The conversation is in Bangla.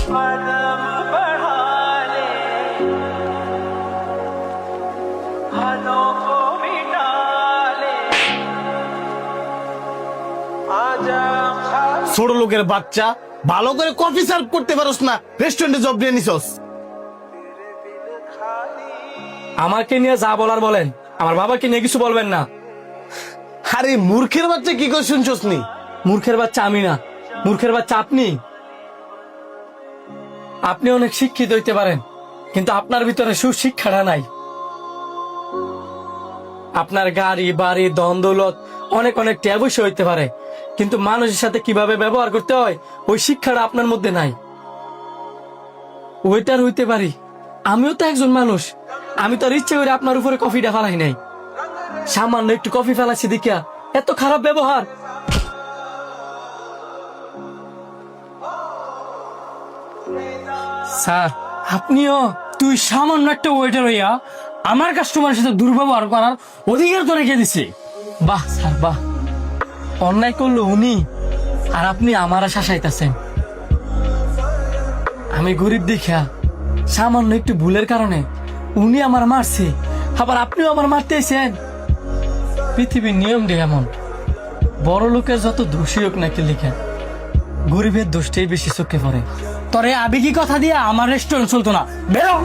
ছোট লোকের বাচ্চা, ভালো করে কফি সার্ভ করতে পারোস না, রেস্টুরেন্টে জব নিয়ে নিছস। আমাকে নিয়ে যা বলার বলেন, আমার বাবাকে নিয়ে কিছু বলবেন না। আরে মূর্খের বাচ্চা কি করে শুনছস নি? মূর্খের বাচ্চা আমি না, মূর্খের বাচ্চা আপনি। আপনি অনেক শিক্ষিত হইতে পারেন, কিন্তু আপনার ভিতরে সুশিক্ষাটা নাই। আপনার গাড়ি বাড়ি ধন দৌলত অনেক অনেক ট্যাবুস হইতে পারে, কিন্তু মানুষের সাথে কিভাবে ব্যবহার করতে হয় ওই শিক্ষাটা আপনার মধ্যে নাই। ওইটার হইতে পারি, আমিও তো একজন মানুষ। আমি তো আর ইচ্ছে করে আপনার উপরে কফিটা ফেলাই নাই। সামান্য একটু কফি ফেলাচ্ছি দেখিয়া এত খারাপ ব্যবহার। স্যার আপনিও, তুই সামান্য একটা ওয়েটার হইয়া আমার কাস্টমারের সাথে দুর্ব্যবহার করার অধিকার তো রেখে দিছে। বাহ স্যার বাহ, অন্যায় করলো উনি আর আপনি আমার শাসাইতেছেন। আমি গরিব দেখা সামান্য একটু ভুলের কারণে উনি আমার মারছে, আবার আপনিও আমার মারতেছেন। পৃথিবীর নিয়ম রে এমন, বড় লোকের যত দোষী হোক নাকি লিখে, গরিবের দোষটাই বেশি চোখে পড়ে। তোরে আবেগী কথা দিয়ে আমার রেস্টুরেন্ট চলতো না, বেরো।